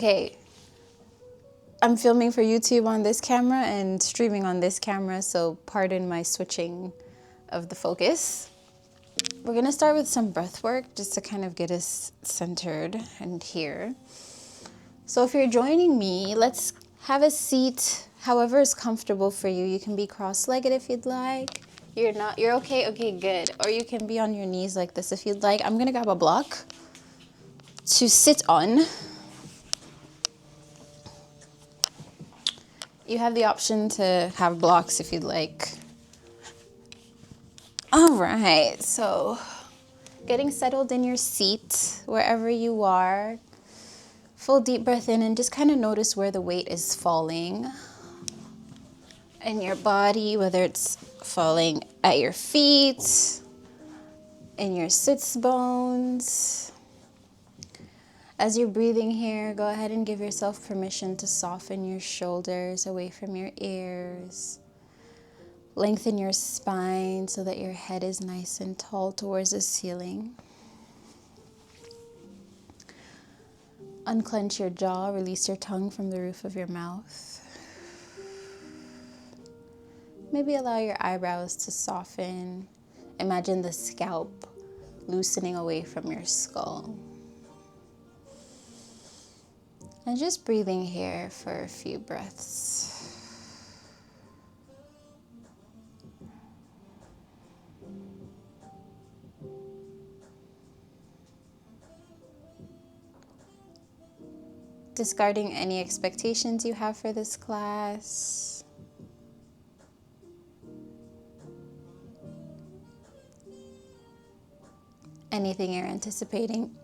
Okay, I'm filming for YouTube on this camera and streaming on this camera, so pardon my switching of the focus. We're gonna start with some breath work just to kind of get us centered and here. So if you're joining me, let's have a seat however is comfortable for you. You can be cross-legged if you'd like. You're okay? Okay, good. Or you can be on your knees like this if you'd like. I'm gonna grab a block to sit on. You have the option to have blocks if you'd like. All right, so getting settled in your seat, wherever you are. Full deep breath in and just kind of notice where the weight is falling in your body, whether it's falling at your feet, in your sits bones. As you're breathing here, go ahead and give yourself permission to soften your shoulders away from your ears. Lengthen your spine so that your head is nice and tall towards the ceiling. Unclench your jaw, release your tongue from the roof of your mouth. Maybe allow your eyebrows to soften. Imagine the scalp loosening away from your skull. And just breathing here for a few breaths. Discarding any expectations you have for this class. Anything you're anticipating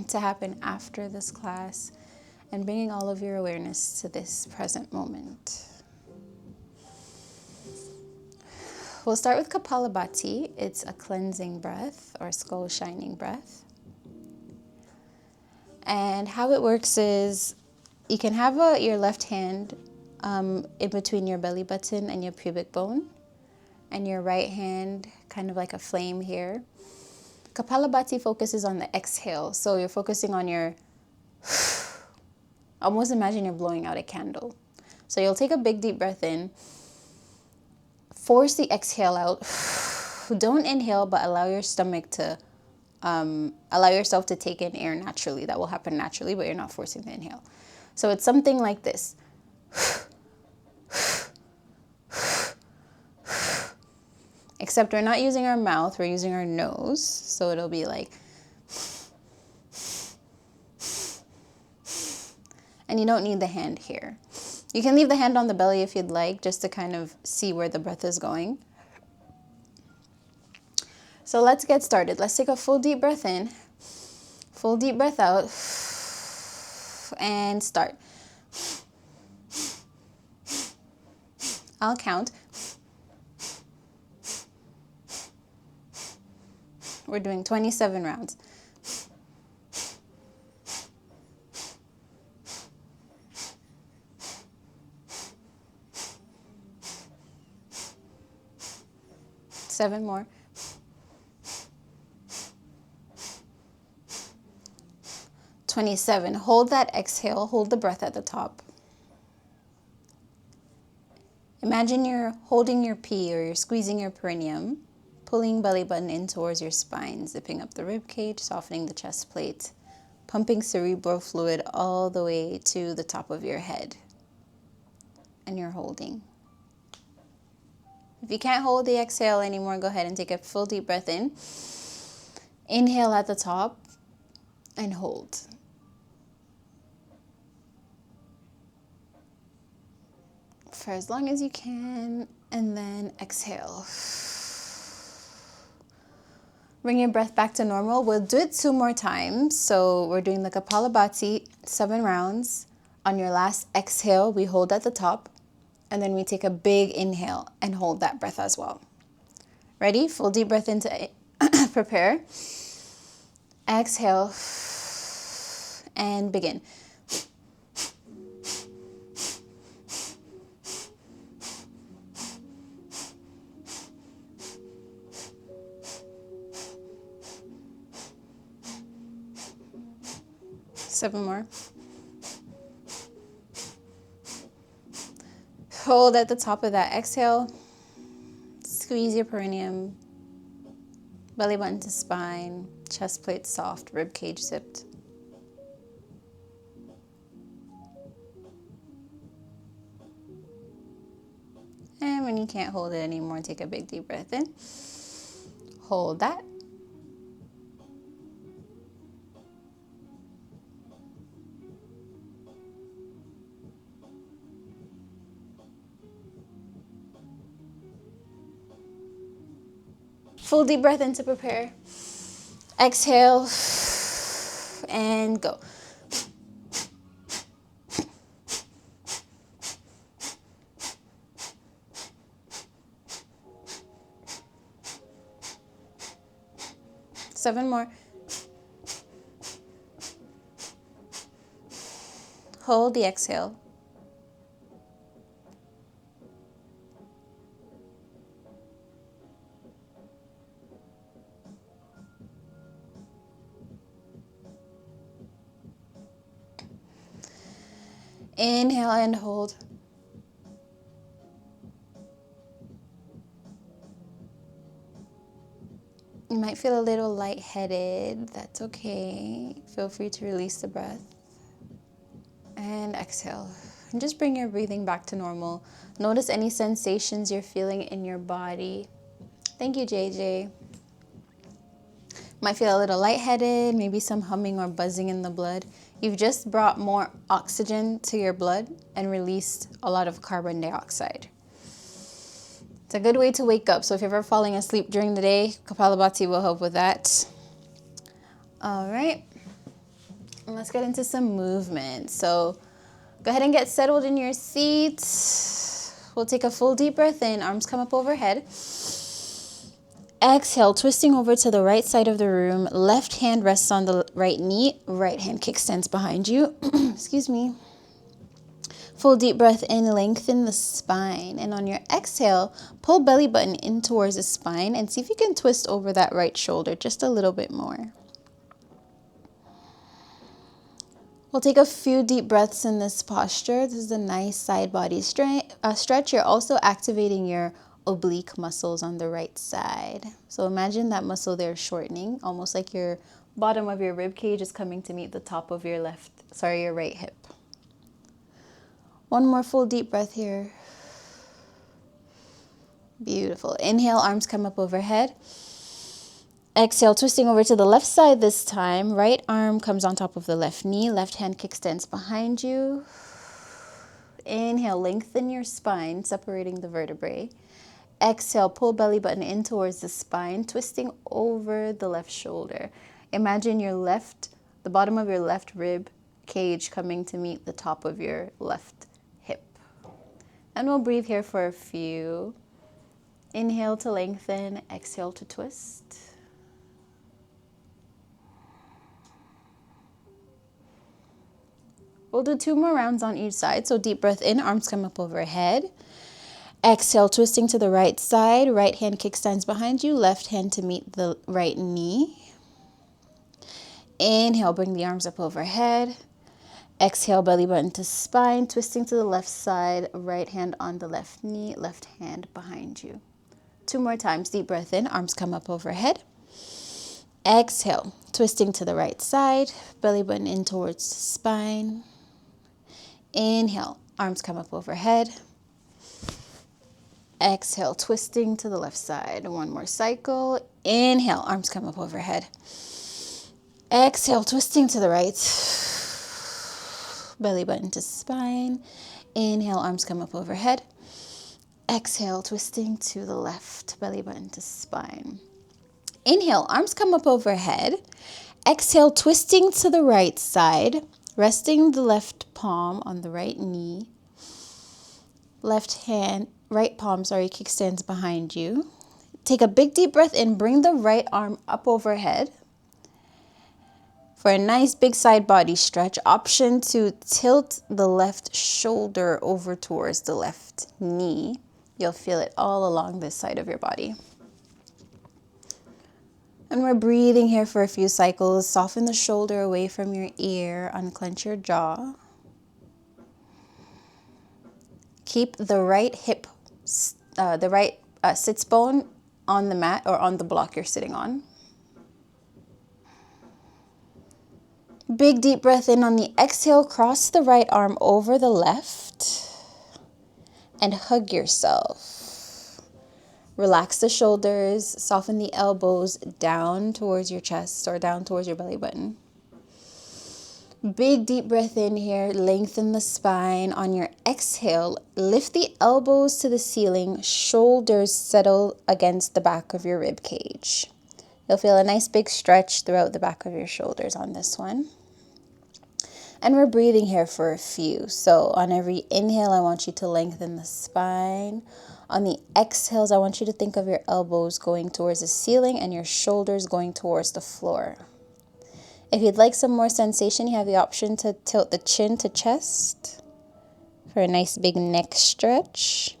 to happen after this class, and bringing all of your awareness to this present moment. We'll start with Kapalabhati. It's a cleansing breath or skull shining breath. And how it works is you can have your left hand in between your belly button and your pubic bone, and your right hand kind of like a flame here. Kapalabhati focuses on the exhale, so you're focusing on your almost imagine you're blowing out a candle. So you'll take a big deep breath in, force the exhale out. Don't inhale, but allow your stomach to, allow yourself to take in air naturally. That will happen naturally, but you're not forcing the inhale. So it's something like this. Except we're not using our mouth, we're using our nose. So it'll be like, and you don't need the hand here. You can leave the hand on the belly if you'd like, just to kind of see where the breath is going. So let's get started. Let's take a full deep breath in, full deep breath out, and start. I'll count. We're doing 27 rounds. Seven more. 27. Hold that exhale. Hold the breath at the top. Imagine you're holding your pee or you're squeezing your perineum, pulling belly button in towards your spine, zipping up the rib cage, softening the chest plate, pumping cerebral fluid all the way to the top of your head. And you're holding. If you can't hold the exhale anymore, go ahead and take a full deep breath in. Inhale at the top and hold. For as long as you can, and then exhale. Bring your breath back to normal. We'll do it 2 more times. So we're doing the Kapalabhati, 7 rounds. On your last exhale, we hold at the top, and then we take a big inhale and hold that breath as well. Ready? Full deep breath in to prepare. Exhale and begin. Seven more. Hold at the top of that exhale. Squeeze your perineum. Belly button to spine. Chest plate soft. Rib cage zipped. And when you can't hold it anymore, take a big deep breath in. Hold that. Full deep breath in to prepare. Exhale and go. Seven more. Hold the exhale. Inhale and hold. You might feel a little lightheaded. That's okay. Feel free to release the breath. And exhale. And just bring your breathing back to normal. Notice any sensations you're feeling in your body. Thank you, JJ. Might feel a little lightheaded, maybe some humming or buzzing in the blood. You've just brought more oxygen to your blood and released a lot of carbon dioxide. It's a good way to wake up. So if you're ever falling asleep during the day, Kapalabhati will help with that. All right. And let's get into some movement. So go ahead and get settled in your seat. We'll take a full deep breath in. Arms come up overhead. Exhale, twisting over to the right side of the room. Left hand rests on the right knee. Right hand kickstands behind you. Excuse me. Full deep breath in, lengthen the spine. And on your exhale, pull belly button in towards the spine and see if you can twist over that right shoulder just a little bit more. We'll take a few deep breaths in this posture. This is a nice side body stretch. You're also activating your oblique muscles on the right side. So imagine that muscle there shortening, almost like your bottom of your rib cage is coming to meet the top of your your right hip. One more full deep breath here. Beautiful. Inhale, arms come up overhead. Exhale, twisting over to the left side this time. Right arm comes on top of the left knee. Left hand kickstands behind you. Inhale, lengthen your spine, separating the vertebrae. Exhale, pull belly button in towards the spine, twisting over the left shoulder. Imagine the bottom of your left rib cage coming to meet the top of your left hip. And we'll breathe here for a few. Inhale to lengthen, exhale to twist. We'll do 2 more rounds on each side. So deep breath in, arms come up overhead. Exhale, twisting to the right side. Right hand kickstands behind you. Left hand to meet the right knee. Inhale, bring the arms up overhead. Exhale, belly button to spine. Twisting to the left side. Right hand on the left knee. Left hand behind you. 2 more times. Deep breath in. Arms come up overhead. Exhale, twisting to the right side. Belly button in towards the spine. Inhale, arms come up overhead. Exhale, twisting to the left side. 1 more cycle. Inhale, arms come up overhead. Exhale, twisting to the right. Belly button to spine. Inhale, arms come up overhead. Exhale, twisting to the left. Belly button to spine. Inhale, arms come up overhead. Exhale, twisting to the right side. Resting the left palm on the right knee. Right palm, kickstands behind you. Take a big deep breath in. Bring the right arm up overhead. For a nice big side body stretch, option to tilt the left shoulder over towards the left knee. You'll feel it all along this side of your body. And we're breathing here for a few cycles. Soften the shoulder away from your ear. Unclench your jaw. Keep the right hip, the right sits bone on the mat or on the block you're sitting on. Big deep breath in. On the exhale, cross the right arm over the left and hug yourself. Relax the shoulders, soften the elbows down towards your chest or down towards your belly button. Big deep breath in here, lengthen the spine. On your exhale, lift the elbows to the ceiling, shoulders settle against the back of your rib cage. You'll feel a nice big stretch throughout the back of your shoulders on this one. And we're breathing here for a few. So on every inhale, I want you to lengthen the spine. On the exhales, I want you to think of your elbows going towards the ceiling and your shoulders going towards the floor. If you'd like some more sensation, you have the option to tilt the chin to chest for a nice big neck stretch.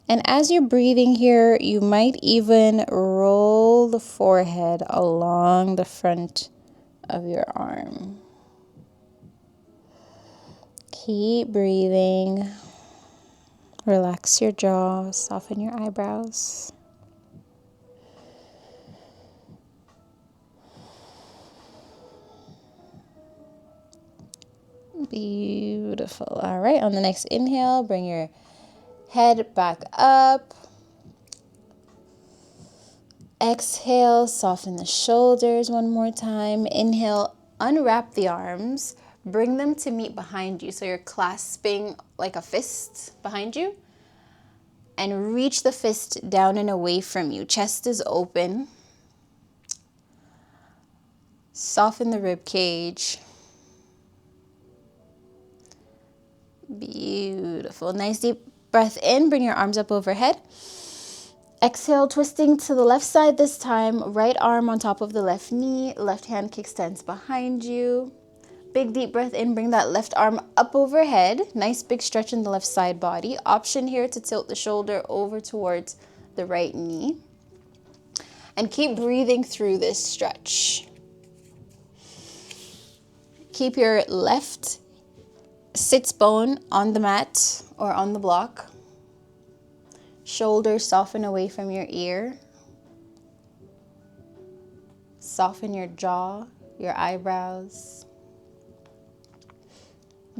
And as you're breathing here, you might even roll the forehead along the front of your arm. Keep breathing. Relax your jaw, soften your eyebrows. Beautiful. All right, on the next inhale, bring your head back up. Exhale, soften the shoulders one more time. Inhale, unwrap the arms. Bring them to meet behind you. So you're clasping like a fist behind you. And reach the fist down and away from you. Chest is open. Soften the rib cage. Beautiful. Nice deep breath in. Bring your arms up overhead. Exhale, twisting to the left side this time. Right arm on top of the left knee. Left hand kickstands behind you. Big deep breath in. Bring that left arm up overhead. Nice big stretch in the left side body. Option here to tilt the shoulder over towards the right knee. And keep breathing through this stretch. Keep your left sits bone on the mat or on the block. Shoulders soften away from your ear. Soften your jaw, your eyebrows.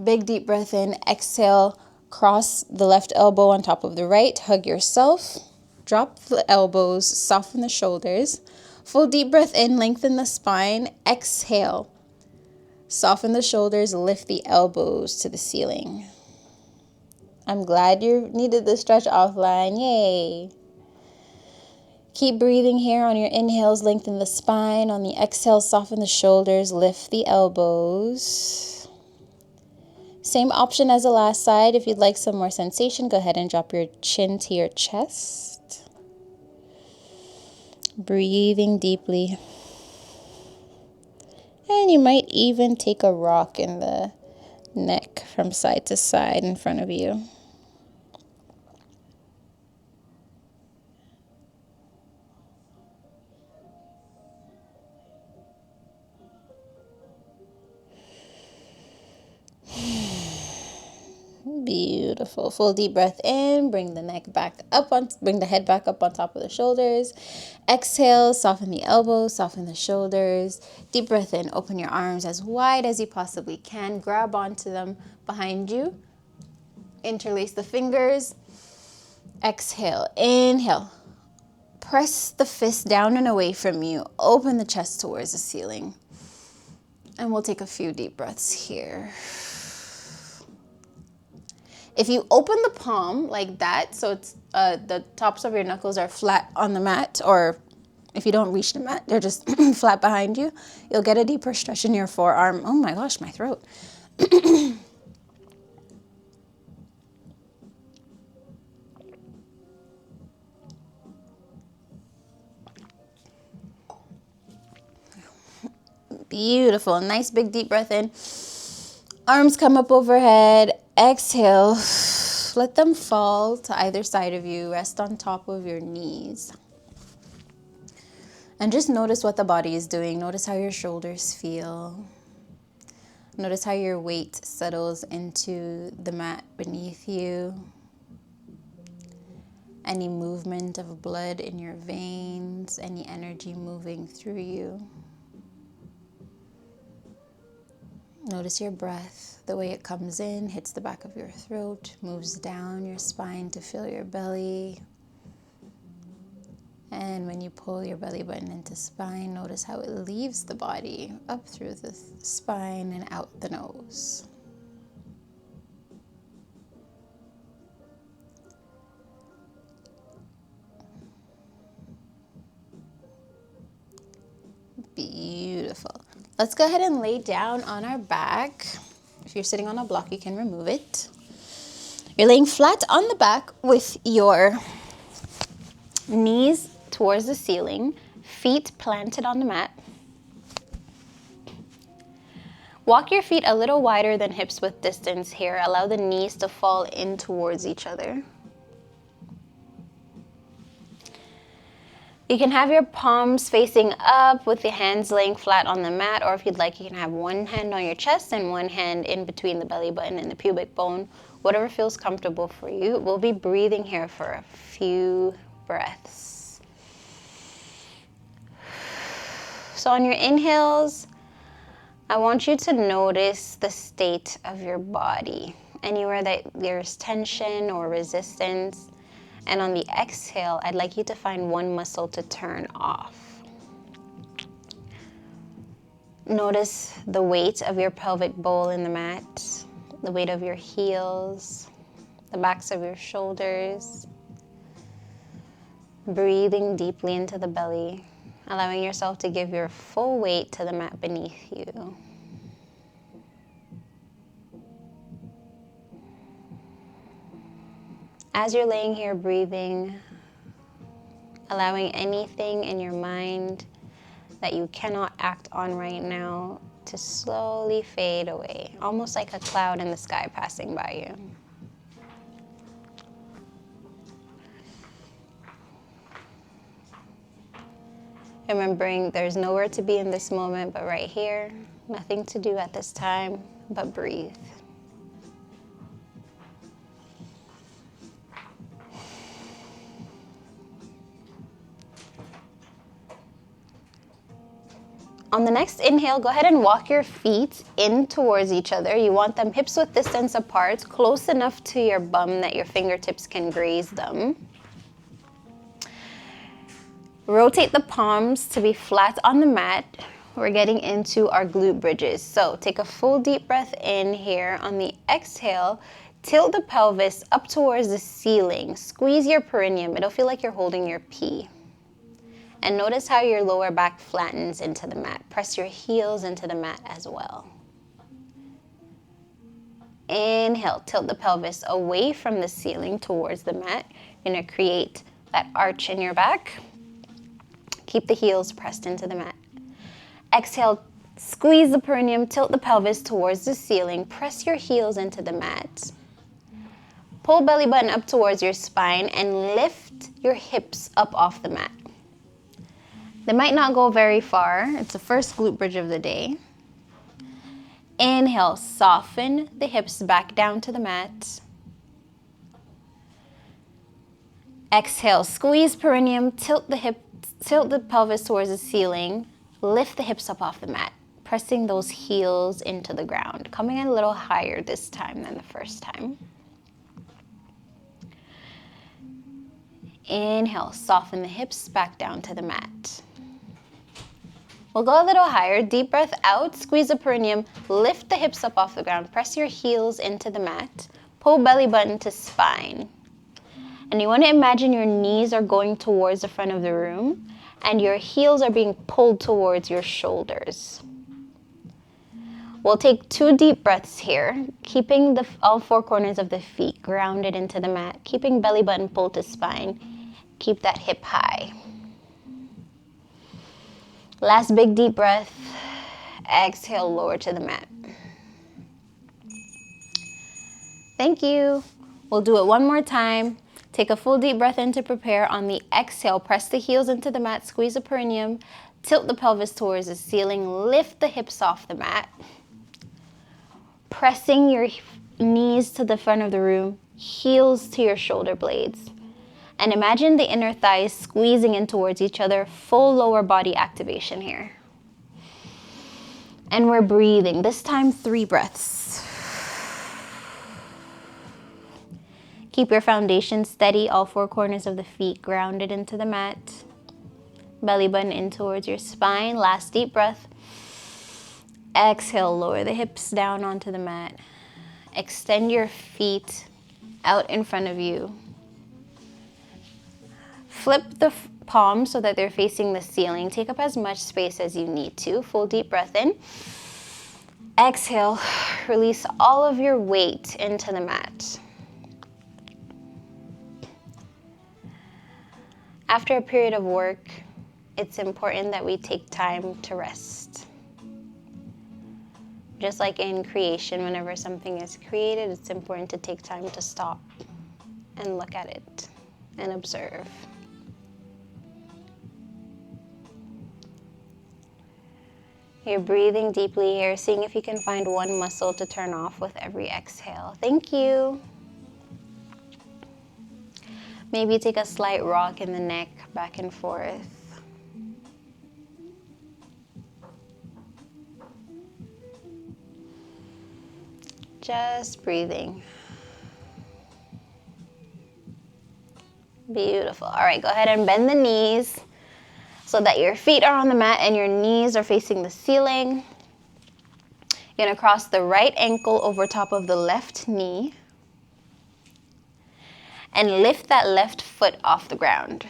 Big deep breath in. Exhale, cross the left elbow on top of the right. Hug yourself. Drop the elbows, soften the shoulders. Full deep breath in, lengthen the spine. Exhale. Soften the shoulders, lift the elbows to the ceiling. I'm glad you needed the stretch offline. Yay. Keep breathing here. On your inhales, lengthen the spine. On the exhale, soften the shoulders, lift the elbows. Same option as the last side. If you'd like some more sensation, go ahead and drop your chin to your chest. Breathing deeply. And you might even take a rock in the neck from side to side in front of you. Beautiful. Full deep breath in. Bring the neck back up bring the head back up on top of the shoulders. Exhale, soften the elbows, soften the shoulders. Deep breath in. Open your arms as wide as you possibly can. Grab onto them behind you. Interlace the fingers. Exhale. Inhale. Press the fist down and away from you. Open the chest towards the ceiling. And we'll take a few deep breaths here. If you open the palm like that, so it's the tops of your knuckles are flat on the mat, or if you don't reach the mat, they're just flat behind you, you'll get a deeper stretch in your forearm. Oh my gosh, my throat. Beautiful. Nice big deep breath in. Arms come up overhead. Exhale. Let them fall to either side of you. Rest on top of your knees. And just notice what the body is doing. Notice how your shoulders feel. Notice how your weight settles into the mat beneath you. Any movement of blood in your veins, any energy moving through you. Notice your breath, the way it comes in, hits the back of your throat, moves down your spine to fill your belly. And when you pull your belly button into spine, notice how it leaves the body, up through the spine and out the nose. Beautiful. Let's go ahead and lay down on our back. If you're sitting on a block, you can remove it. You're laying flat on the back with your knees towards the ceiling, feet planted on the mat. Walk your feet a little wider than hips width distance here. Allow the knees to fall in towards each other. You can have your palms facing up with the hands laying flat on the mat, or if you'd like, you can have one hand on your chest and one hand in between the belly button and the pubic bone. Whatever feels comfortable for you. We'll be breathing here for a few breaths. So on your inhales, I want you to notice the state of your body. Anywhere that there's tension or resistance. And on the exhale, I'd like you to find one muscle to turn off. Notice the weight of your pelvic bowl in the mat, the weight of your heels, the backs of your shoulders. Breathing deeply into the belly, allowing yourself to give your full weight to the mat beneath you. As you're laying here breathing, allowing anything in your mind that you cannot act on right now to slowly fade away, almost like a cloud in the sky passing by you. Remembering there's nowhere to be in this moment but right here, nothing to do at this time but breathe. On the next inhale, go ahead and walk your feet in towards each other. You want them hips width distance apart, close enough to your bum that your fingertips can graze them. Rotate the palms to be flat on the mat. We're getting into our glute bridges. So take a full deep breath in here. On the exhale, tilt the pelvis up towards the ceiling. Squeeze your perineum. It'll feel like you're holding your pee. And notice how your lower back flattens into the mat. Press your heels into the mat as well. Inhale, tilt the pelvis away from the ceiling towards the mat. You're gonna create that arch in your back. Keep the heels pressed into the mat. Exhale, squeeze the perineum, tilt the pelvis towards the ceiling. Press your heels into the mat. Pull belly button up towards your spine and lift your hips up off the mat. They might not go very far. It's the first glute bridge of the day. Inhale, soften the hips back down to the mat. Exhale, squeeze perineum, tilt the pelvis towards the ceiling. Lift the hips up off the mat, pressing those heels into the ground, coming in a little higher this time than the first time. Inhale, soften the hips back down to the mat. We'll go a little higher. Deep breath out, squeeze the perineum, lift the hips up off the ground, press your heels into the mat, pull belly button to spine. And you want to imagine your knees are going towards the front of the room and your heels are being pulled towards your shoulders. We'll take 2 deep breaths here, keeping all 4 corners of the feet grounded into the mat, keeping belly button pulled to spine. Keep that hip high. Last big deep breath. Exhale, lower to the mat. Thank you. We'll do it one more time. Take a full deep breath in to prepare. On the exhale, press the heels into the mat, squeeze the perineum, tilt the pelvis towards the ceiling, lift the hips off the mat. pressing your knees to the front of the room, heels to your shoulder blades. And imagine the inner thighs squeezing in towards each other, full lower body activation here. And we're breathing, this time 3 breaths. Keep your foundation steady, all 4 corners of the feet grounded into the mat. Belly button in towards your spine. Last deep breath. Exhale, lower the hips down onto the mat. Extend your feet out in front of you. Flip the palms so that they're facing the ceiling. Take up as much space as you need to. Full deep breath in. Exhale, release all of your weight into the mat. After a period of work, it's important that we take time to rest. Just like in creation, whenever something is created, it's important to take time to stop and look at it and observe. You're breathing deeply here, seeing if you can find one muscle to turn off with every exhale. Thank you. Maybe take a slight rock in the neck, back and forth. Just breathing. Beautiful. All right, go ahead and bend the knees so that your feet are on the mat and your knees are facing the ceiling. You're gonna cross the right ankle over top of the left knee and lift that left foot off the ground.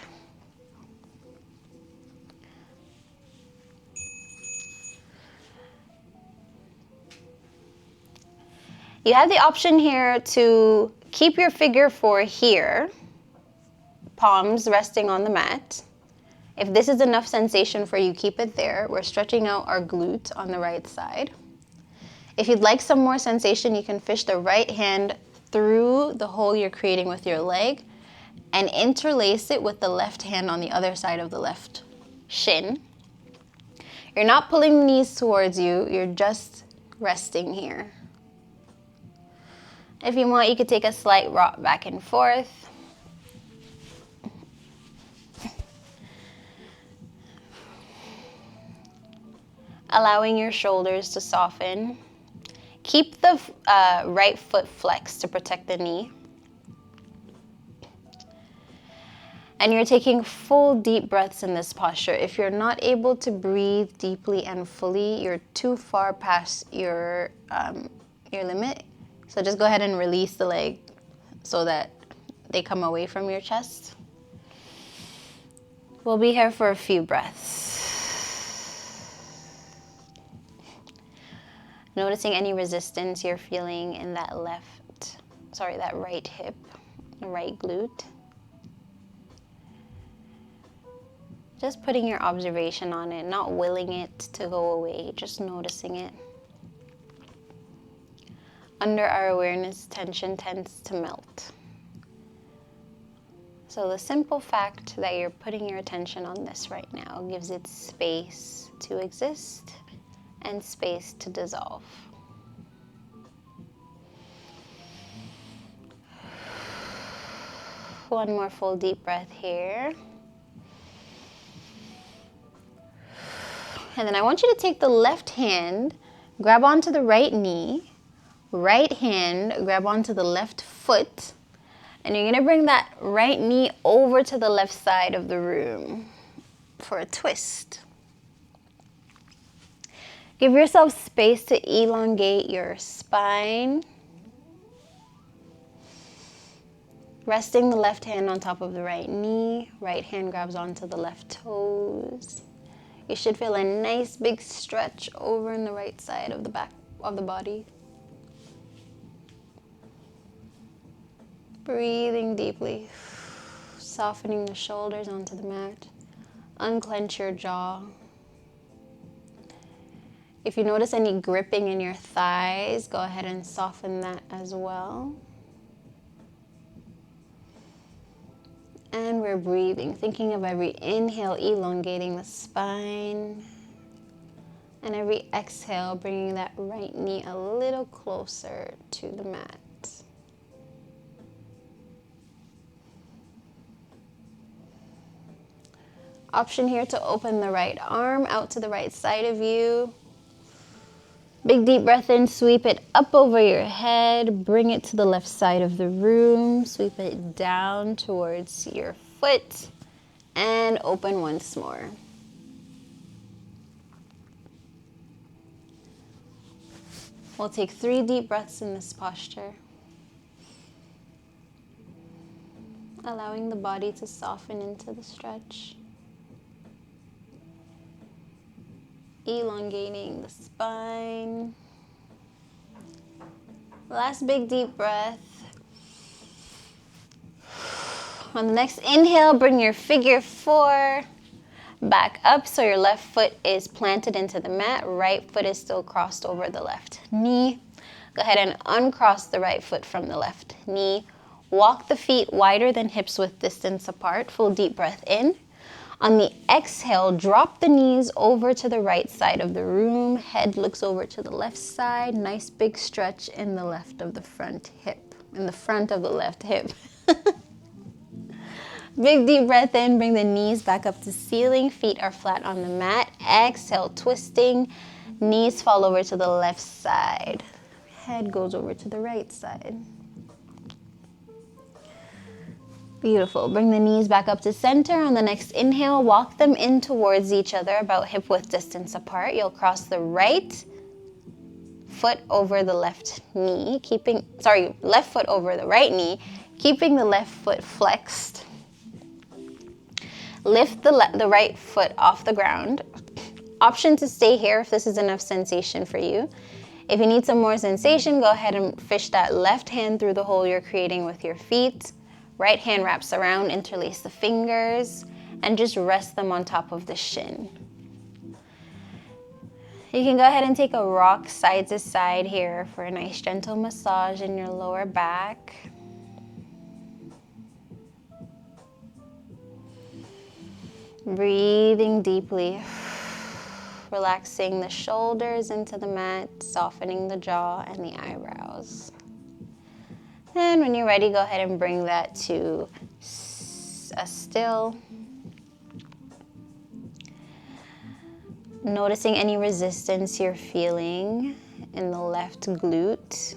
You have the option here to keep your figure 4 here, palms resting on the mat. If this is enough sensation for you, keep it there. We're stretching out our glute on the right side. If you'd like some more sensation, you can fish the right hand through the hole you're creating with your leg and interlace it with the left hand on the other side of the left shin. You're not pulling the knees towards you, you're just resting here. If you want, you could take a slight rock back and forth. Allowing your shoulders to soften. Keep the right foot flexed to protect the knee. And you're taking full deep breaths in this posture. If you're not able to breathe deeply and fully, you're too far past your limit. So just go ahead and release the leg so that they come away from your chest. We'll be here for a few breaths. Noticing any resistance you're feeling in that that right hip, right glute. Just putting your observation on it, not willing it to go away, just noticing it. Under our awareness, tension tends to melt. So the simple fact that you're putting your attention on this right now gives it space to exist and space to dissolve. One more full deep breath here. And then I want you to take the left hand, grab onto the right knee, right hand, grab onto the left foot, and you're gonna bring that right knee over to the left side of the room for a twist. Give yourself space to elongate your spine. Resting the left hand on top of the right knee, right hand grabs onto the left toes. You should feel a nice big stretch over in the right side of the back of the body. Breathing deeply, softening the shoulders onto the mat. Unclench your jaw. If you notice any gripping in your thighs, go ahead and soften that as well. And we're breathing, thinking of every inhale, elongating the spine. And every exhale, bringing that right knee a little closer to the mat. Option here to open the right arm out to the right side of you. Big deep breath in, sweep it up over your head, bring it to the left side of the room, sweep it down towards your foot, and open once more. We'll take 3 deep breaths in this posture, allowing the body to soften into the stretch, elongating the spine. Last big deep breath. On the next inhale, bring your figure 4 back up so your left foot is planted into the mat. Right foot is still crossed over the left knee. Go ahead and uncross the right foot from the left knee. Walk the feet wider than hips with distance apart. Full deep breath in. On the exhale, drop the knees over to the right side of the room. Head looks over to the left side. Nice big stretch in the left of the front hip, in the front of the left hip. Big deep breath in, bring the knees back up to ceiling. Feet are flat on the mat. Exhale, twisting. Knees fall over to the left side. Head goes over to the right side. Beautiful. Bring the knees back up to center. On the next inhale, walk them in towards each other, about hip width distance apart. You'll cross the right foot over the left knee, left foot over the right knee, keeping the left foot flexed. Lift the right foot off the ground. Option to stay here if this is enough sensation for you. If you need some more sensation, go ahead and fish that left hand through the hole you're creating with your feet. Right hand wraps around, interlace the fingers, and just rest them on top of the shin. You can go ahead and take a rock side to side here for a nice gentle massage in your lower back. Breathing deeply, relaxing the shoulders into the mat, softening the jaw and the eyebrows. And when you're ready, go ahead and bring that to a still. Noticing any resistance you're feeling in the left glute.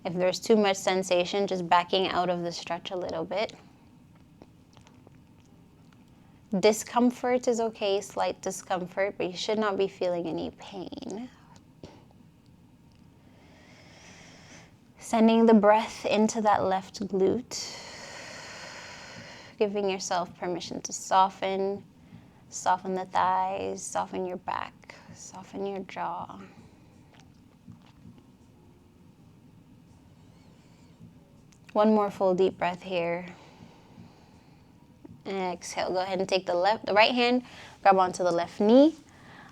If there's too much sensation, just backing out of the stretch a little bit. Discomfort is okay, slight discomfort, but you should not be feeling any pain. Sending the breath into that left glute, giving yourself permission to soften the thighs, soften your back, soften your jaw. One more full deep breath here. Exhale, go ahead and take the right hand, grab onto the left knee.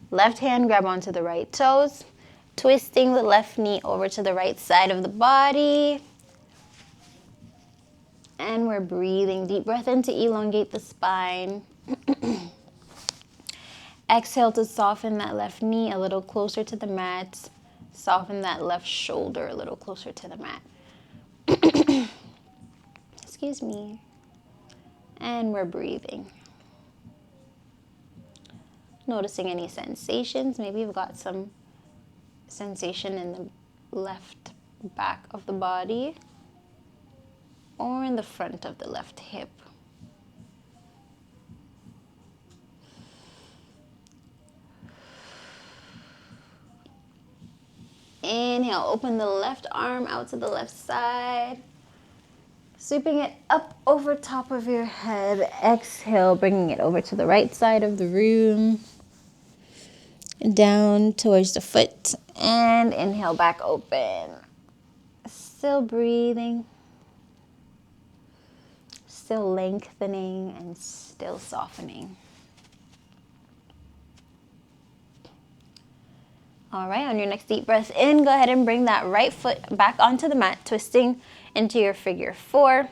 Left hand, grab onto the right toes. Twisting the left knee over to the right side of the body. And we're breathing. Deep breath in to elongate the spine. Exhale to soften that left knee a little closer to the mat. Soften that left shoulder a little closer to the mat. Excuse me. And we're breathing. Noticing any sensations. Maybe you've got some sensation in the left back of the body or in the front of the left hip. Inhale, open the left arm out to the left side. Sweeping it up over top of your head. Exhale, bringing it over to the right side of the room. Down towards the foot. And inhale, back open. Still breathing. Still lengthening and still softening. All right, on your next deep breath in, go ahead and bring that right foot back onto the mat, twisting into your figure 4.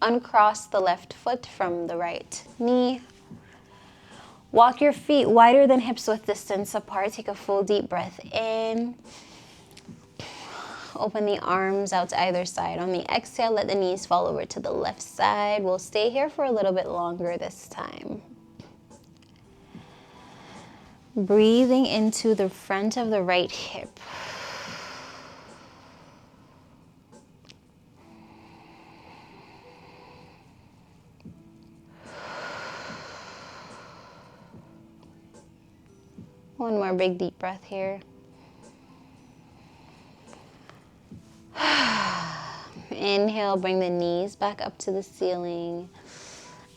Uncross the left foot from the right knee. Walk your feet wider than hips width distance apart. Take a full deep breath in. Open the arms out to either side. On the exhale, let the knees fall over to the left side. We'll stay here for a little bit longer this time. Breathing into the front of the right hip. One more big deep breath here. Inhale, bring the knees back up to the ceiling.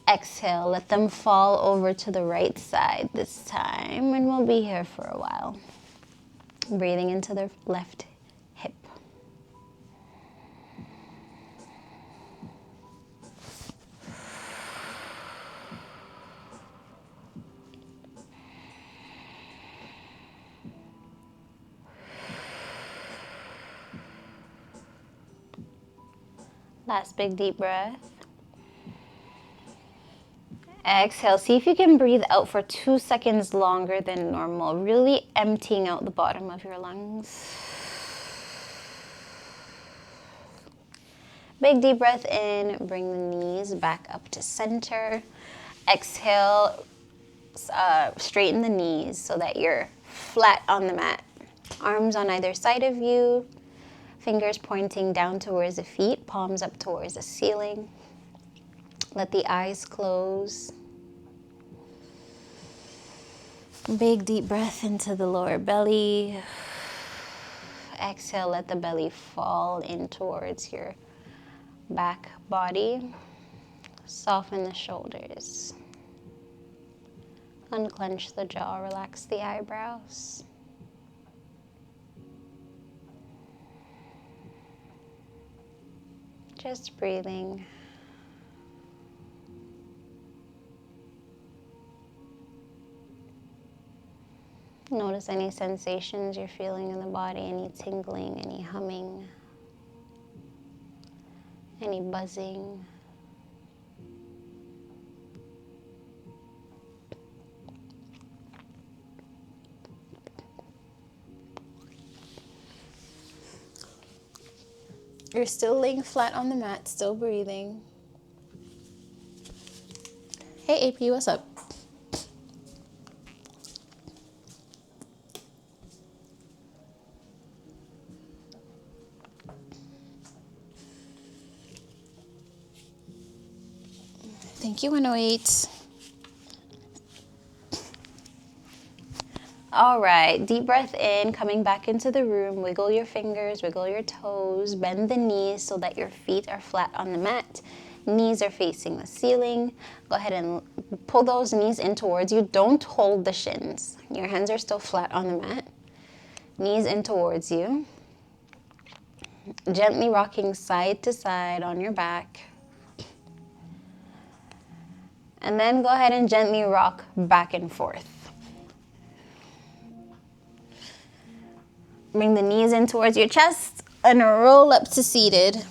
Exhale, let them fall over to the right side this time, and we'll be here for a while. Breathing into the left hip. Last big deep breath. Exhale. See if you can breathe out for 2 seconds longer than normal, really emptying out the bottom of your lungs. Big deep breath in, bring the knees back up to center. Exhale, straighten the knees so that you're flat on the mat. Arms on either side of you. Fingers pointing down towards the feet, palms up towards the ceiling. Let the eyes close. Big deep breath into the lower belly. Exhale, let the belly fall in towards your back body. Soften the shoulders. Unclench the jaw, relax the eyebrows. Just breathing. Notice any sensations you're feeling in the body, any tingling, any humming, any buzzing. You're still laying flat on the mat, still breathing. Hey AP, what's up? Thank you, 108. All right, deep breath in, coming back into the room. Wiggle your fingers, wiggle your toes, bend the knees so that your feet are flat on the mat. Knees are facing the ceiling. Go ahead and pull those knees in towards you. Don't hold the shins. Your hands are still flat on the mat. Knees in towards you. Gently rocking side to side on your back. And then go ahead and gently rock back and forth. Bring the knees in towards your chest and roll up to seated.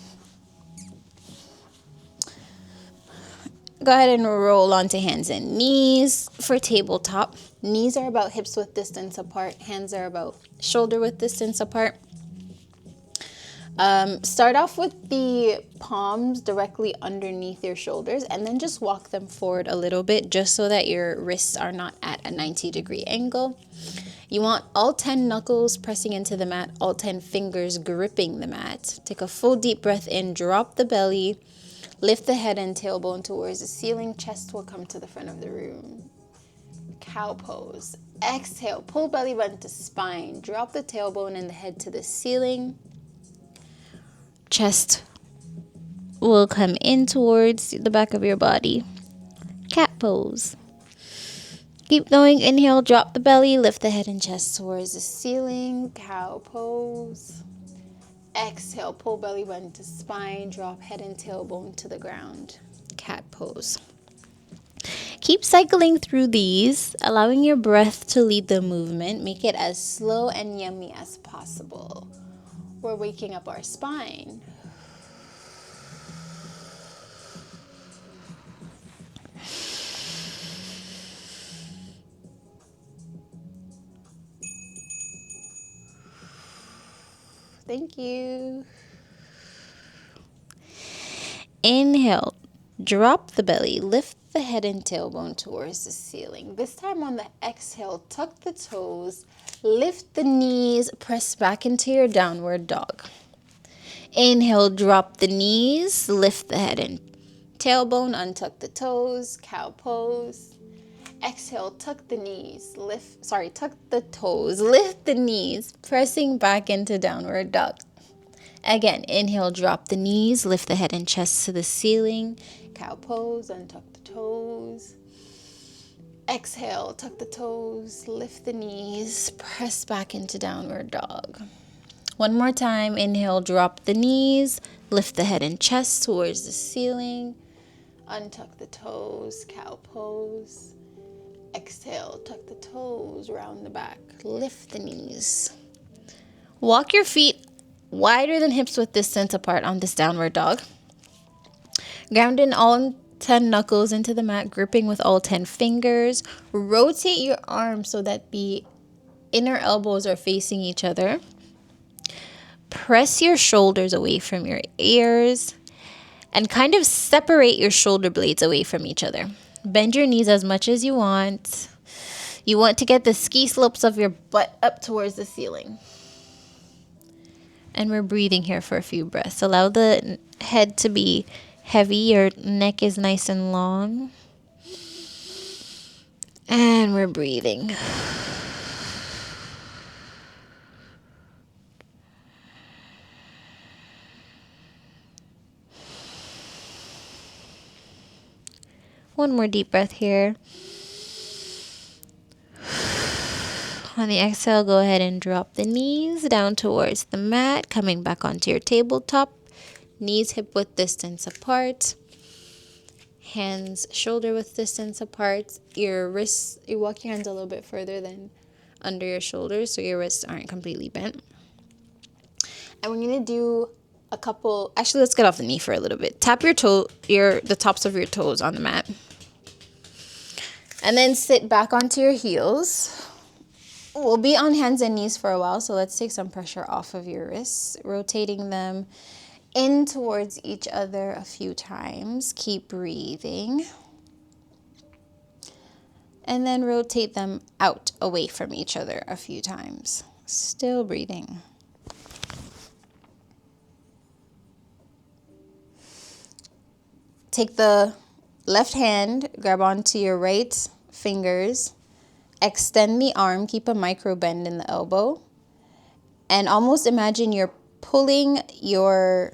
Go ahead and roll onto hands and knees for tabletop. Knees are about hips width distance apart. Hands are about shoulder width distance apart. Start off with the palms directly underneath your shoulders and then just walk them forward a little bit just so that your wrists are not at a 90-degree angle. You want all 10 knuckles pressing into the mat, all 10 fingers gripping the mat. Take a full deep breath in, drop the belly, lift the head and tailbone towards the ceiling. Chest will come to the front of the room. Cow pose. Exhale, pull belly button to spine. Drop the tailbone and the head to the ceiling. Chest will come in towards the back of your body. Cat pose. Keep going. Inhale, drop the belly, lift the head and chest towards the ceiling. Cow pose. Exhale, pull belly button to spine, drop head and tailbone to the ground. Cat pose. Keep cycling through these, allowing your breath to lead the movement. Make it as slow and yummy as possible. We're waking up our spine. Thank you. Inhale, drop the belly, lift the head and tailbone towards the ceiling. This time on the exhale, tuck the toes, lift the knees, press back into your downward dog. Inhale, drop the knees, lift the head and tailbone, untuck the toes, cow pose. Exhale, tuck the toes, lift the knees, pressing back into downward dog. Again, inhale, drop the knees, lift the head and chest to the ceiling. Cow pose, untuck the toes. Exhale, tuck the toes, lift the knees, press back into downward dog. One more time, inhale, drop the knees, lift the head and chest towards the ceiling. Untuck the toes, cow pose. Exhale, tuck the toes, round the back, lift the knees. Walk your feet wider than hips width distance apart on this downward dog. Ground in all 10 knuckles into the mat, gripping with all 10 fingers. Rotate your arms so that the inner elbows are facing each other. Press your shoulders away from your ears and kind of separate your shoulder blades away from each other. Bend your knees as much as you want. You want to get the ski slopes of your butt up towards the ceiling. And we're breathing here for a few breaths. Allow the head to be heavy. Your neck is nice and long. And we're breathing. One more deep breath here. On the exhale, go ahead and drop the knees down towards the mat, coming back onto your tabletop. Knees hip width distance apart. Hands shoulder width distance apart. Your wrists, you walk your hands a little bit further than under your shoulders so your wrists aren't completely bent. And we're going to do a couple, actually let's get off the knee for a little bit. Tap the tops of your toes on the mat. And then sit back onto your heels. We'll be on hands and knees for a while, so let's take some pressure off of your wrists, rotating them in towards each other a few times. Keep breathing. And then rotate them out away from each other a few times. Still breathing. Take the left hand, grab onto your right fingers. Extend the arm, keep a micro bend in the elbow, and almost imagine you're pulling the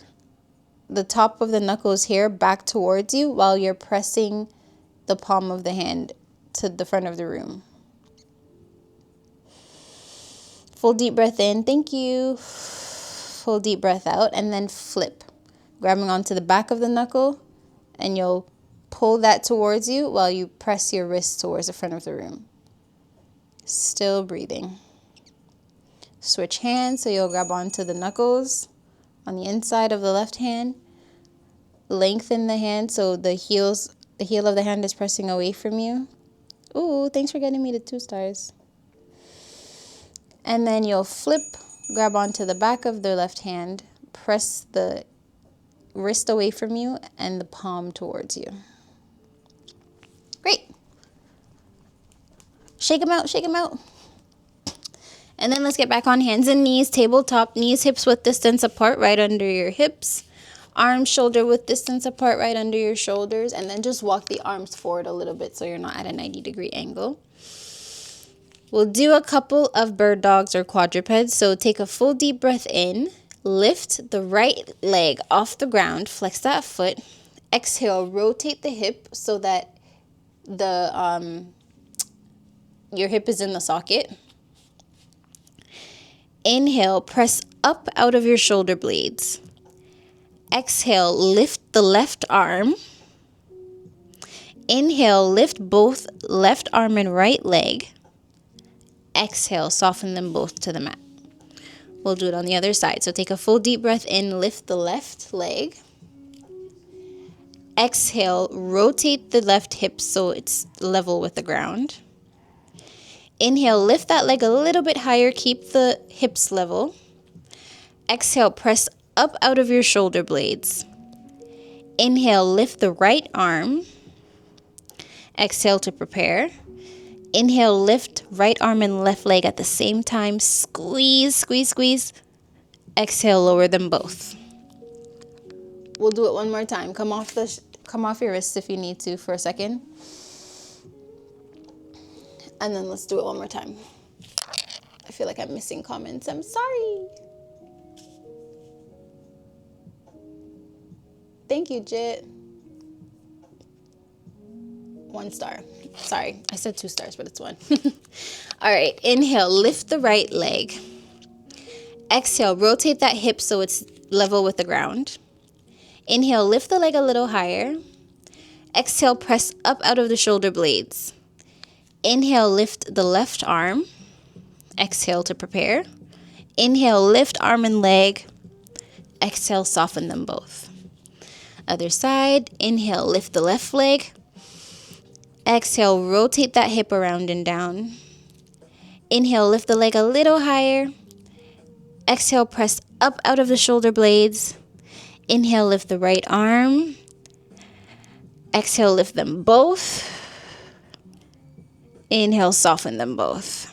top of the knuckles here back towards you while you're pressing the palm of the hand to the front of the room. Full deep breath in, thank you. Full deep breath out, and then flip, grabbing onto the back of the knuckle, and you'll pull that towards you while you press your wrist towards the front of the room. Still breathing. Switch hands, so you'll grab onto the knuckles on the inside of the left hand. Lengthen the hand so the heel of the hand is pressing away from you. Ooh, thanks for getting me to 2 stars. And then you'll flip, grab onto the back of the left hand, press the wrist away from you and the palm towards you. Great. Shake them out, shake them out. And then let's get back on hands and knees, tabletop, knees, hips width distance apart, right under your hips. Arms, shoulder width distance apart, right under your shoulders. And then just walk the arms forward a little bit so you're not at a 90-degree angle. We'll do a couple of bird dogs or quadrupeds. So take a full deep breath in. Lift the right leg off the ground. Flex that foot. Exhale, rotate the hip so that your hip is in the socket. Inhale, press up out of your shoulder blades. Exhale, lift the left arm. Inhale, lift both left arm and right leg. Exhale, soften them both to the mat. We'll do it on the other side. So take a full deep breath in, lift the left leg. Exhale, rotate the left hip so it's level with the ground. Inhale, lift that leg a little bit higher, keep the hips level. Exhale, press up out of your shoulder blades. Inhale, lift the right arm. Exhale to prepare. Inhale, lift right arm and left leg at the same time. Squeeze, squeeze, squeeze. Exhale, lower them both. We'll do it one more time. Come off your wrists if you need to for a second. And then let's do it one more time. I feel like I'm missing comments. I'm sorry. Thank you, Jit. 1 star. Sorry, I said 2 stars, but it's 1. All right, inhale, lift the right leg. Exhale, rotate that hip so it's level with the ground. Inhale, lift the leg a little higher. Exhale, press up out of the shoulder blades. Inhale, lift the left arm. Exhale to prepare. Inhale, lift arm and leg. Exhale, soften them both. Other side, inhale, lift the left leg. Exhale, rotate that hip around and down. Inhale, lift the leg a little higher. Exhale, press up out of the shoulder blades. Inhale, lift the right arm. Exhale, lift them both. Inhale, soften them both.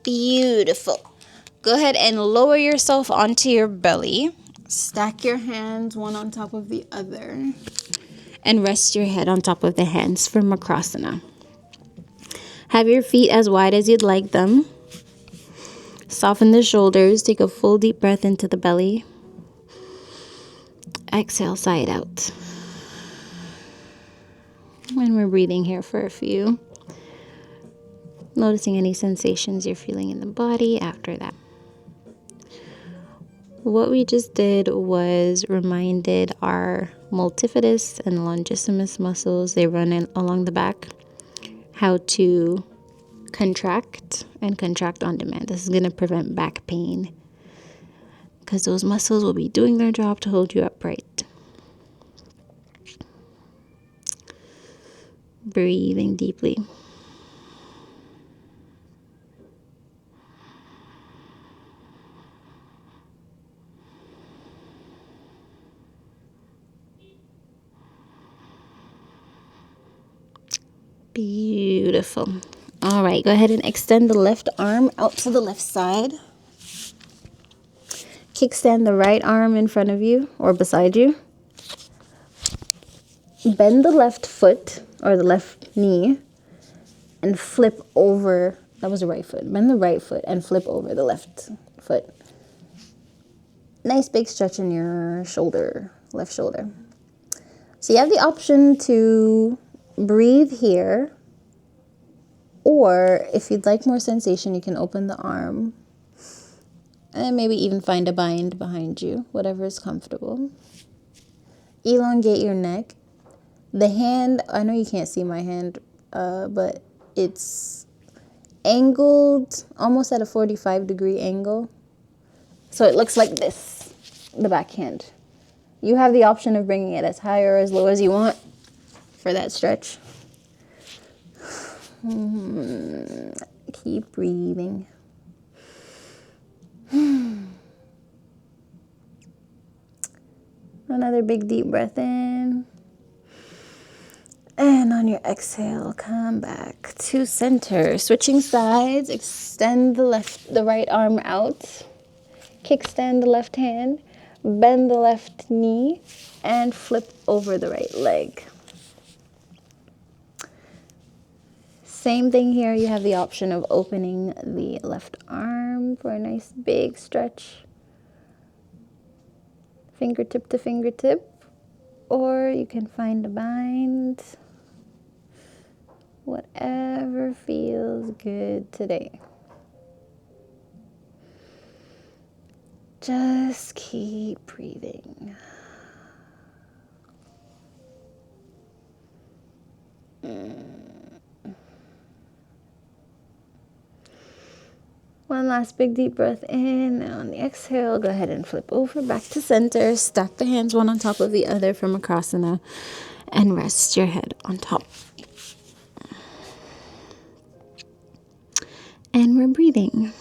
Beautiful. Go ahead and lower yourself onto your belly. Stack your hands one on top of the other. And rest your head on top of the hands for Makrasana. Have your feet as wide as you'd like them. Soften the shoulders. Take a full deep breath into the belly. Exhale, sigh it out. And we're breathing here for a few. Noticing any sensations you're feeling in the body after that. What we just did was reminded our multifidus and longissimus muscles, they run along the back, how to contract and contract on demand. This is going to prevent back pain because those muscles will be doing their job to hold you upright. Breathing deeply. Beautiful. All right, go ahead and extend the left arm out to the left side. Kickstand the right arm in front of you or beside you. Bend the left foot or the left knee and flip over. That was the right foot. Bend the right foot and flip over the left foot. Nice big stretch in your shoulder, left shoulder. So you have the option to breathe here, or if you'd like more sensation, you can open the arm and maybe even find a bind behind you, whatever is comfortable. Elongate your neck. The hand, I know you can't see my hand, but it's angled almost at a 45-degree angle. So it looks like this, the back hand. You have the option of bringing it as high or as low as you want for that stretch. Keep breathing. Another big deep breath in. And on your exhale, come back to center. Switching sides, extend the right arm out. Kickstand the left hand. Bend the left knee and flip over the right leg. Same thing here, you have the option of opening the left arm for a nice big stretch. Fingertip to fingertip, or you can find a bind. Whatever feels good today. Just keep breathing. One last big deep breath in, and on the exhale, go ahead and flip over back to center. Stack the hands one on top of the other from Makrasana and rest your head on top. And we're breathing.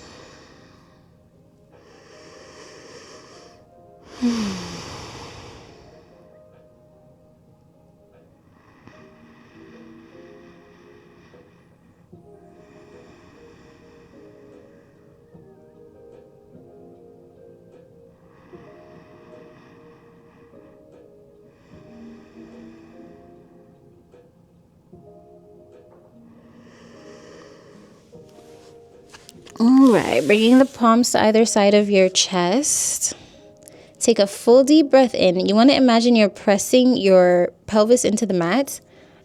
All right, bringing the palms to either side of your chest. Take a full deep breath in. You want to imagine you're pressing your pelvis into the mat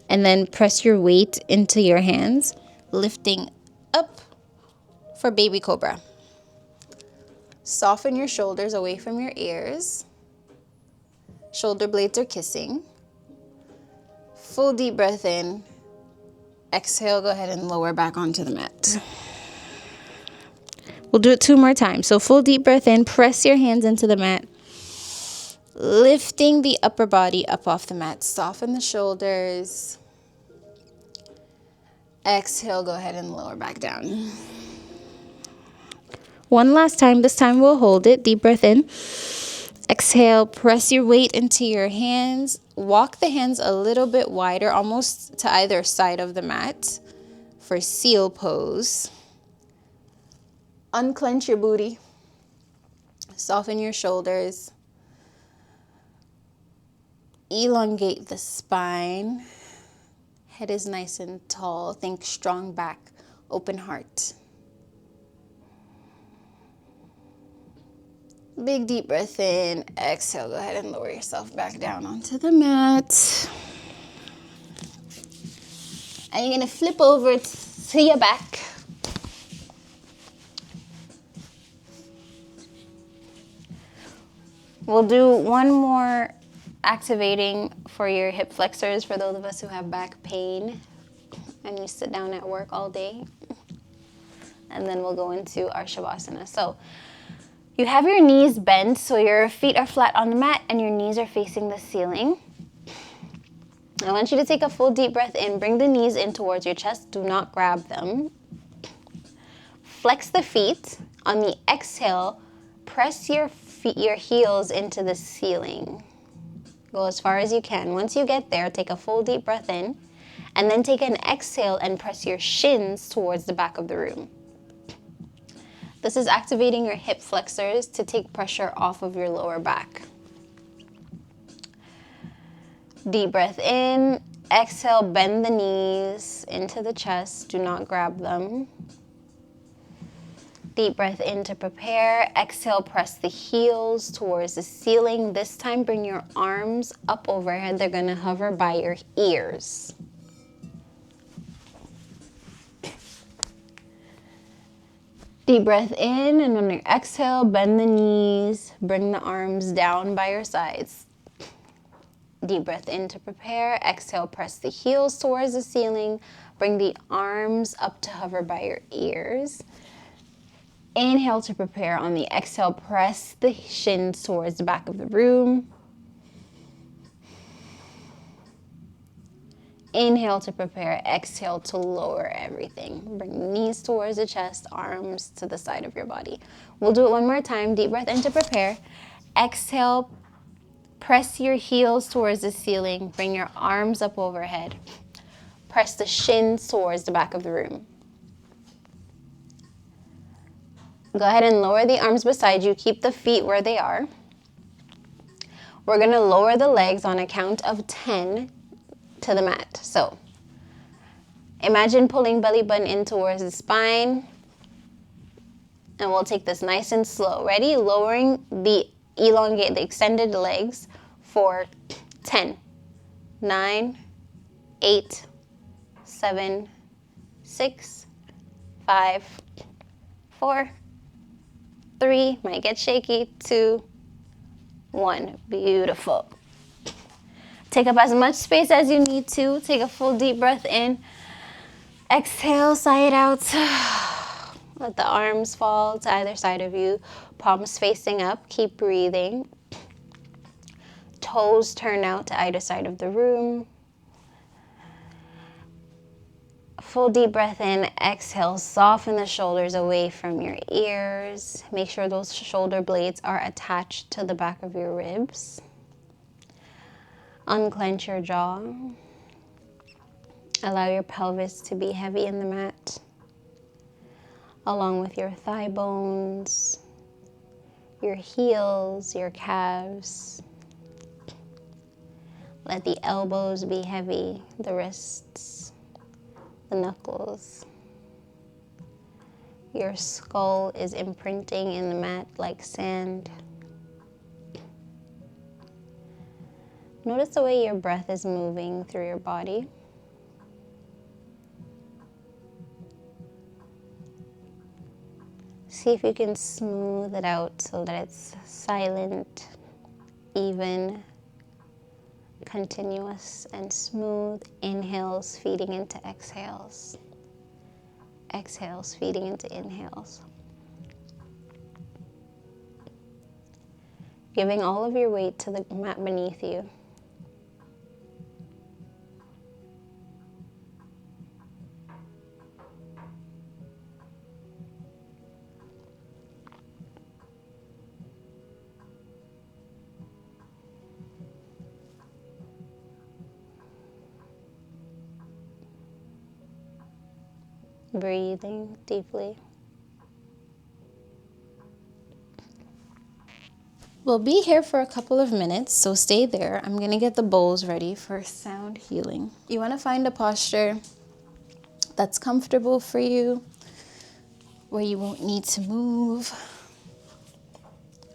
and then press your weight into your hands, lifting up for baby cobra. Soften your shoulders away from your ears. Shoulder blades are kissing. Full deep breath in. Exhale, go ahead and lower back onto the mat. We'll do it 2 more times. So full deep breath in, press your hands into the mat. Lifting the upper body up off the mat. Soften the shoulders. Exhale, go ahead and lower back down. One last time. This time we'll hold it. Deep breath in. Exhale, press your weight into your hands. Walk the hands a little bit wider, almost to either side of the mat for seal pose. Unclench your booty. Soften your shoulders. Elongate the spine. Head is nice and tall. Think strong back, open heart. Big deep breath in. Exhale, go ahead and lower yourself back down onto the mat. And you're going to flip over to your back. We'll do one more activating for your hip flexors for those of us who have back pain and you sit down at work all day. And then we'll go into our Shavasana. So you have your knees bent, so your feet are flat on the mat and your knees are facing the ceiling. I want you to take a full deep breath in. Bring the knees in towards your chest. Do not grab them. Flex the feet. On the exhale, press your heels into the ceiling. Go as far as you can. Once you get there, take a full deep breath in, and then take an exhale and press your shins towards the back of the room. This is activating your hip flexors to take pressure off of your lower back. Deep breath in, exhale, bend the knees into the chest. Do not grab them. Deep breath in to prepare. Exhale, press the heels towards the ceiling. This time, bring your arms up overhead. They're going to hover by your ears. Deep breath in, and on your exhale, bend the knees. Bring the arms down by your sides. Deep breath in to prepare. Exhale, press the heels towards the ceiling. Bring the arms up to hover by your ears. Inhale to prepare. On the exhale, press the shins towards the back of the room. Inhale to prepare. Exhale to lower everything. Bring the knees towards the chest, arms to the side of your body. We'll do it one more time. Deep breath in to prepare. Exhale, press your heels towards the ceiling. Bring your arms up overhead. Press the shins towards the back of the room. Go ahead and lower the arms beside you. Keep the feet where they are. We're going to lower the legs on a count of 10 to the mat. So imagine pulling belly button in towards the spine. And we'll take this nice and slow. Ready? Lowering the extended legs for 10, 9, 8, 7, 6, 5, 4, 3, might get shaky, 2, 1. Beautiful. Take up as much space as you need to. Take a full deep breath in. Exhale, sigh it out. Let the arms fall to either side of you. Palms facing up. Keep breathing. Toes turn out to either side of the room. Full deep breath in, exhale, soften the shoulders away from your ears. Make sure those shoulder blades are attached to the back of your ribs. Unclench your jaw. Allow your pelvis to be heavy in the mat, along with your thigh bones, your heels, your calves. Let the elbows be heavy, the wrists, the knuckles. Your skull is imprinting in the mat like sand. Notice the way your breath is moving through your body. See if you can smooth it out so that it's silent, even, continuous, and smooth. Inhales feeding into exhales. Exhales feeding into inhales. Giving all of your weight to the mat beneath you. Breathing deeply. We'll be here for a couple of minutes, so stay there. I'm gonna get the bowls ready for sound healing. You wanna find a posture that's comfortable for you, where you won't need to move,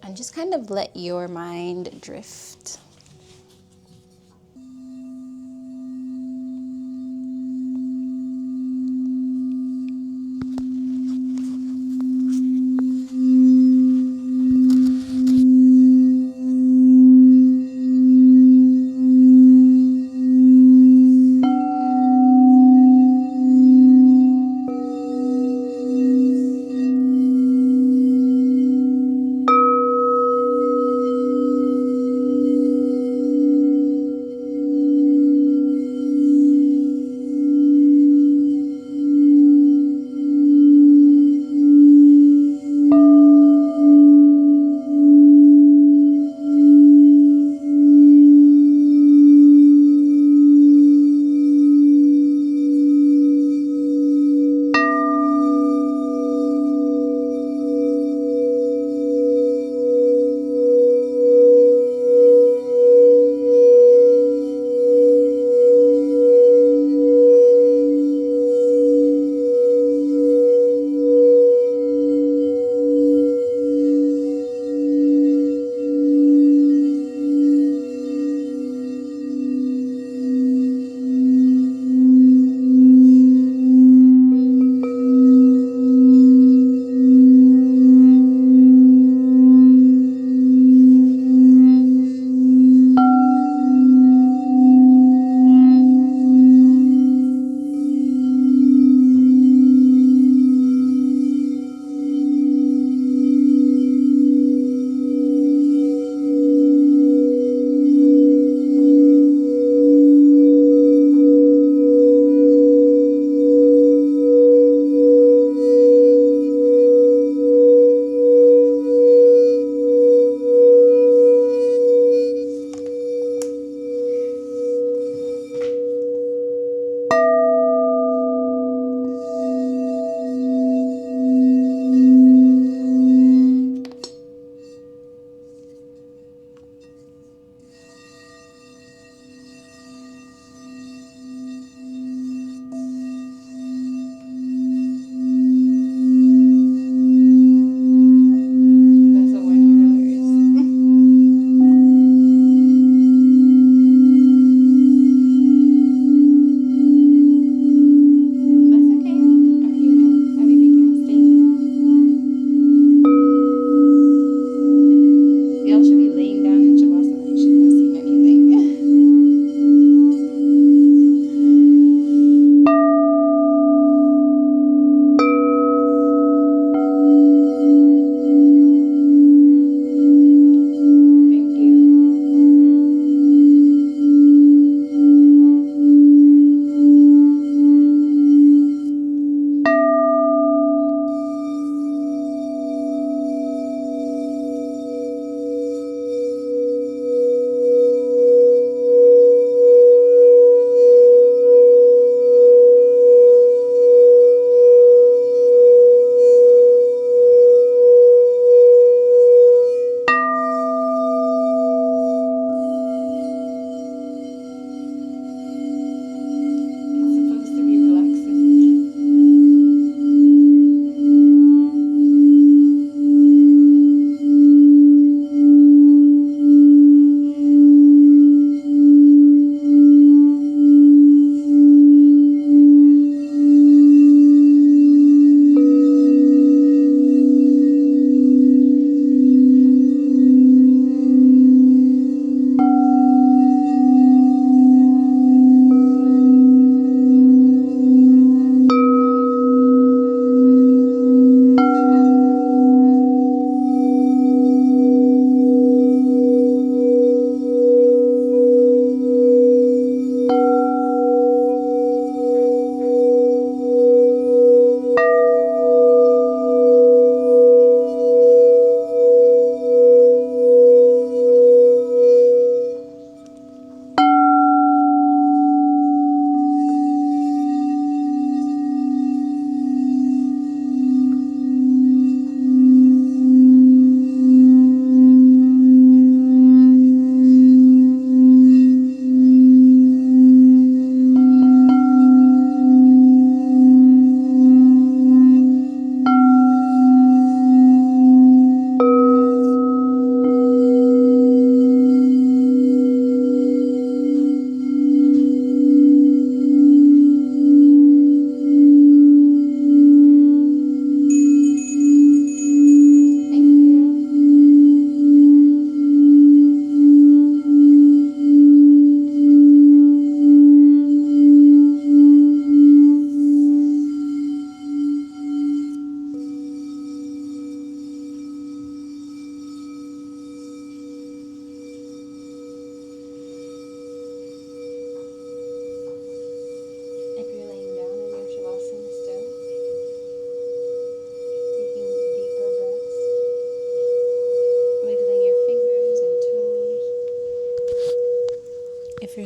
and just kind of let your mind drift.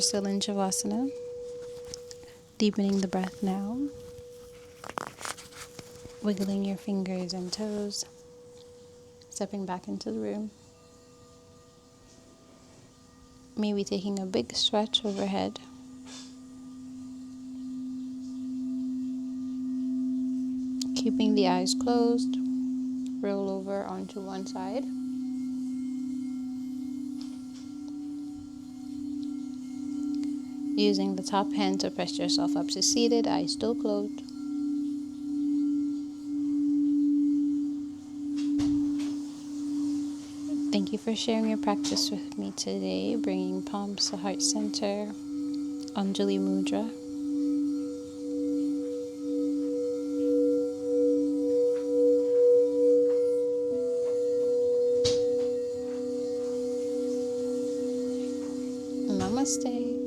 you're still in Shavasana, deepening the breath now, wiggling your fingers and toes, stepping back into the room, maybe taking a big stretch overhead, keeping the eyes closed, roll over onto one side. Using the top hand to press yourself up to seated, eyes still closed. Thank you for sharing your practice with me today, bringing palms to heart center, Anjali Mudra. Namaste.